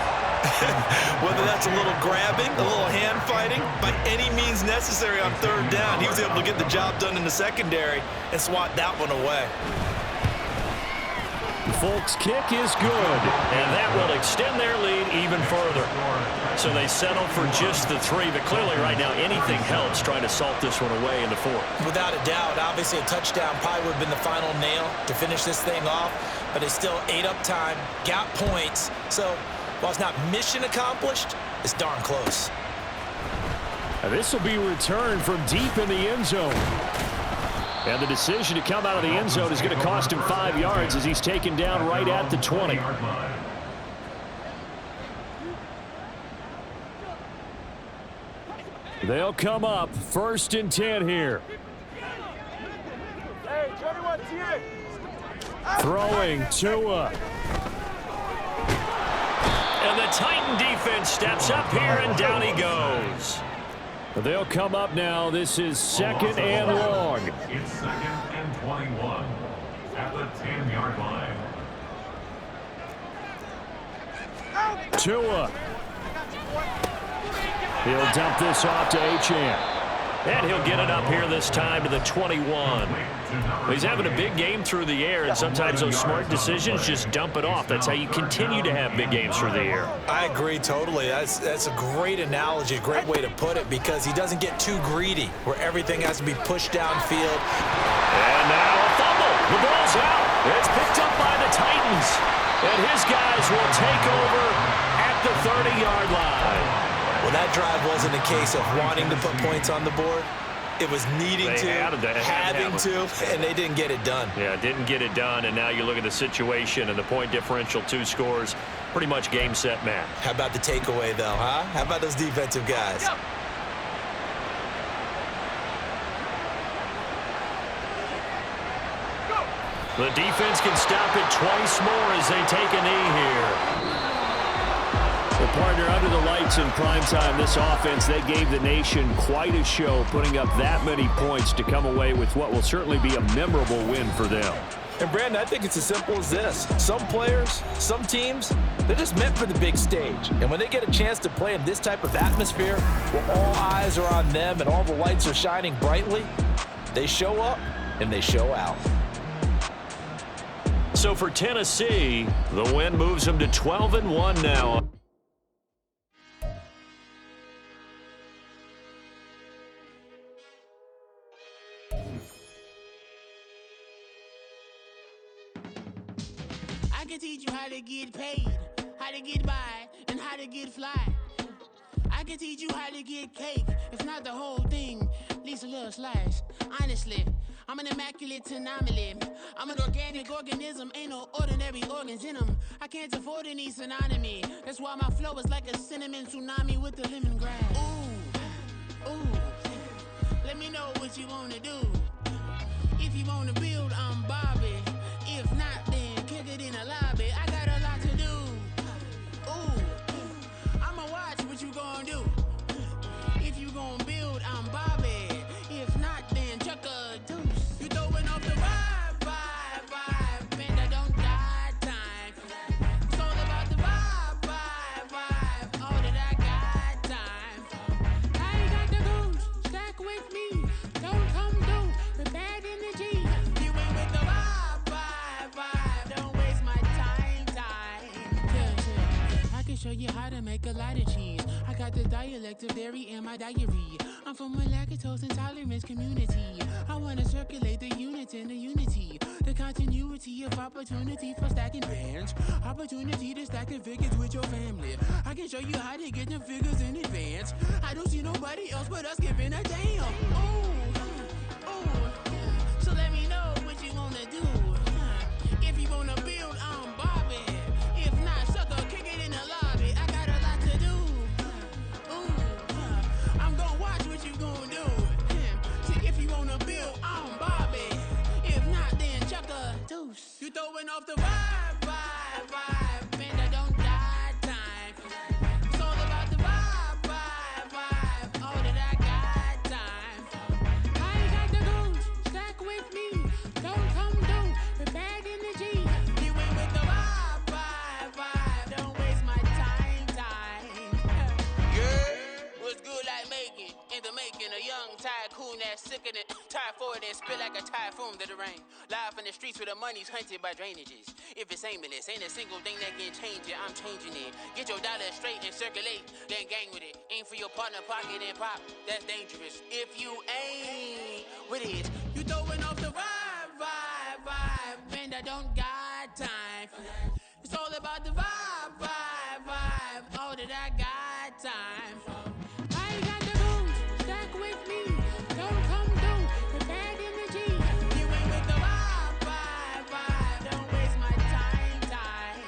Whether that's a little grabbing, a little hand fighting, by any means necessary on third down, he was able to get the job done in the secondary and swat that one away. Folk's kick is good, and that will extend their lead even further. So they settle for just the 3, but clearly right now anything helps trying to salt this one away in the 4th. Without a doubt, obviously a touchdown probably would have been the final nail to finish this thing off, but it's still ate up time, got points, so while it's not mission accomplished, it's darn close. This will be returned from deep in the end zone. And the decision to come out of the end zone is going to cost him 5 yards as he's taken down right at the 20. They'll come up 1st and 10 here. Hey, 21 T. Throwing Tua. And the Titan defense steps up here, and down he goes. They'll come up now. This is 2nd and long. It's 2nd and 21 at the 10-yard line. Tua. He'll dump this off to Achane. And he'll get it up here this time to the 21. He's having a big game through the air, and sometimes those smart decisions just dump it off. That's how you continue to have big games through the air. I agree totally. That's a great analogy, a great way to put it, because he doesn't get too greedy where everything has to be pushed downfield. And now a fumble. The ball's out. It's picked up by the Titans. And his guys will take over at the 30-yard line. Well, that drive wasn't a case of wanting to put points on the board. It was needing to, having to, and they didn't get it done. Yeah, didn't get it done, and now you look at the situation and the point differential, 2 scores, pretty much game, set, match. How about the takeaway, though, huh? How about those defensive guys? The defense can stop it twice more as they take a knee here. Well, partner, under the lights in primetime, this offense, they gave the nation quite a show, putting up that many points to come away with what will certainly be a memorable win for them. And, Brandon, I think it's as simple as this. Some players, some teams, they're just meant for the big stage. And when they get a chance to play in this type of atmosphere, where all eyes are on them and all the lights are shining brightly, they show up and they show out. So for Tennessee, the win moves them to 12-1 now. I can teach you how to get paid, how to get by, and how to get fly. I can teach you how to get cake, if not the whole thing, at least a little slice. Honestly, I'm an immaculate anomaly. I'm an organic organism, ain't no ordinary organs in them. I can't afford any synonymy. That's why my flow is like a cinnamon tsunami with the lemongrass. Ooh, ooh, let me know what you wanna do. If you wanna build, I'm Bobby. If not, then kick it in the lobby. I got a lot to do. Ooh, I'ma watch what you gonna do. If you gonna build, I'm Bobby. If not, then chuck a deuce. You throwing off the vibe, and I don't die time. It's all about the vibe, all that I got time. I ain't got the goose, stack with me. Don't come through with bad energy. You ain't with the vibe, don't waste my time. Yeah. I can show you how to make a lot of cheese. I got the dialect of dairy in my diary. I'm from a lactose intolerance community. I wanna circulate the units in the unity. The continuity of opportunity for stacking bands. Opportunity to stack the figures with your family. I can show you how to get the figures in advance. I don't see nobody else but us giving a damn. Ooh, so let me know what you wanna do. If you wanna build, I'm Bobby. If not, sucker, kick it in the lobby. I got a lot to do. Ooh, throwing off the vibe, vibe, vibe. Man, I don't die time. It's all about the vibe, vibe, vibe. All that I got time. I ain't got the goons, stack with me. Don't come through with bad energy. You ain't with the vibe, vibe, vibe. Don't waste my time, time. Yeah, what's good like making? In the making, a young tycoon that's sickening. Tie forward and spit like a typhoon to the rain. Live in the streets where the money's hunted by drainages. If it's aimless, ain't a single thing that can change it. I'm changing it. Get your dollar straight and circulate, then gang with it. Aim for your partner, pocket and pop. That's dangerous. If you ain't with it, you throwing off the vibe, vibe, vibe. Man, I don't got time for that. It's all about the vibe, vibe, vibe. All that I got time for. I ain't got the booze, stack with me. Don't come through with bad energy. You ain't with the vibe, vibe, vibe. Don't waste my time, time.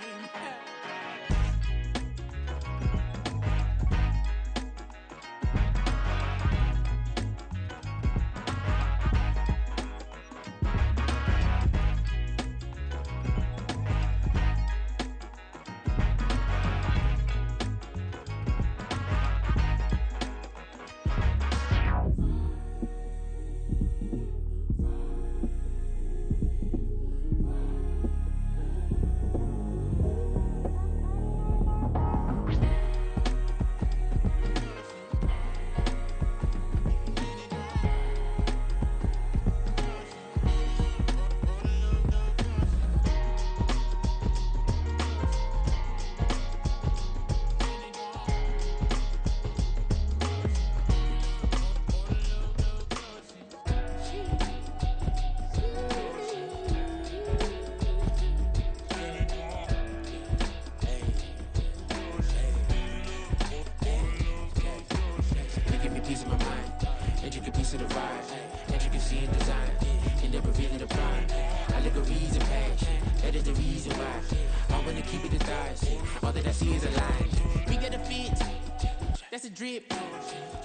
Drip,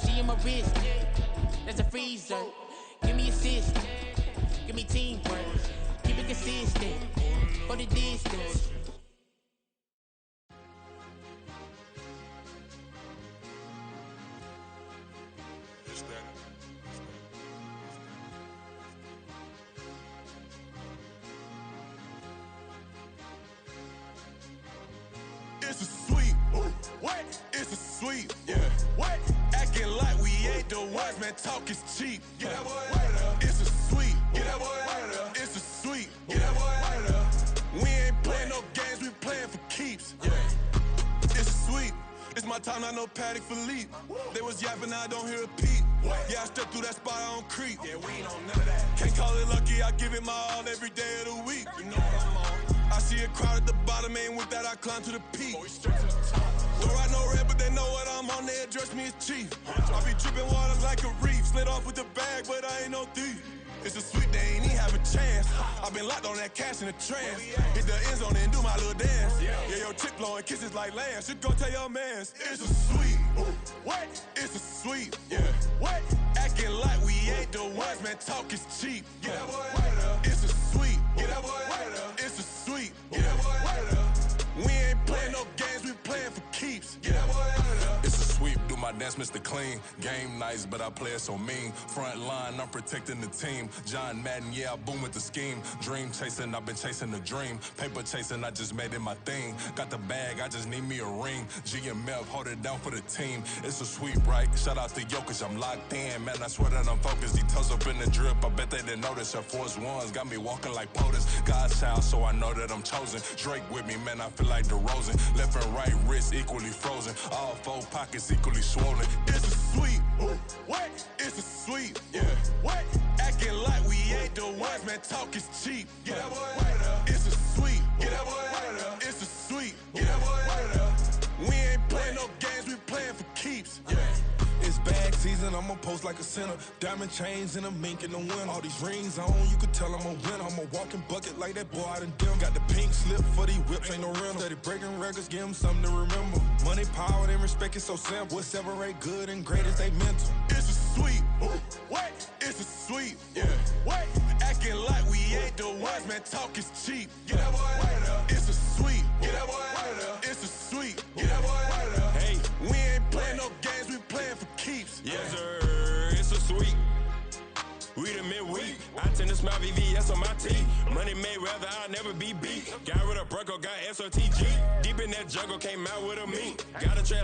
she in my wrist, that's a freezer. Give me assist, give me teamwork, keep it consistent, for the distance. It's a sweep. What? It's a sweep. Yeah. What? Acting like we ain't the ones, man. Talk is cheap. Get that boy out of there. It's a sweep. Get that boy out of there. It's a sweep. Get that boy out of there. We ain't playing no games, we playing for keeps. Yeah. It's a sweep. It's my time, not no Paddock Philippe. They was yapping, I don't hear a peep. Yeah, I step through that spot, I don't creep. Yeah, we ain't on none of that. Can't call it lucky, I give it my all every day of the week. You know what I'm on. I see a crowd at the bottom, and with that I climb to the peak. Throw out no red, but they know what I'm on, they address me as chief. I be dripping water like a reef, slid off with the bag, but I ain't no thief. It's a sweep, they ain't even have a chance. I been locked on that cash in a trance. Hit the end zone and do my little dance. Yeah, your chick blowing kisses like Lance. You go tell your mans. It's a sweep. What? It's a sweep. Yeah. What? Acting like we ain't the ones, man. Talk is cheap. Get that boy out of there. It's a sweep. Get that boy out of there. It's a sweep. Get that boy out of there. We ain't playing no games, we playing for keeps. Get that boy out of there. It's a sweep, do my dance, Mr. Clean. Game nice, but I play it so mean. Front line, I'm protecting the team. John Madden, yeah, I boom with the scheme. Dream chasing, I've been chasing the dream. Paper chasing, I just made it my thing. Got the bag, I just need me a ring. GMF, hold it down for the team. It's a sweep, right? Shout out to Jokic, I'm locked in. Man, I swear that I'm focused. Details up in the drip, I bet they didn't notice. Air Force Ones got me walking like POTUS. God's child, so I know that I'm chosen. Drake with me, man, I feel like DeRozan. Left and right wrist equally frozen. All four pockets equally swollen. It's a sweep. What? It's a sweep. Yeah. What? Acting like we ain't the ones, man. Talk is cheap. Get that boy out of there. It's a sweep. Get that boy out of there. It's a sweep. Get that boy out of there. We ain't playing no games, we playing for keeps. Yeah. It's bag season, I'ma post like a sinner. Diamond chains and a mink in the wind. All these rings on, you could tell I'm a winner. I'm a walking bucket like that boy out in Denver. Got the pink slip for these whips, ain't no rental. Steady breaking records, give them something to remember. Money, power, and respect is so simple. What separate good and great is they mental. It's a sweep. What? It's It's a sweep. Yeah. Wait. Acting like we ain't the ones, man. Talk is cheap. Get that boy out of there. It's a sweep. Get that boy out of there. It's a sweep. Get that boy out of there. Hey, we ain't playing no games. We playing for keeps. Yes, sir. It's a sweep. We the midweek. I tend to smile VVS on my teeth. Money made rather I'll never be beat. Got rid of Bronco, got SOTG. Deep in that jungle, came out with a mink. Got a trail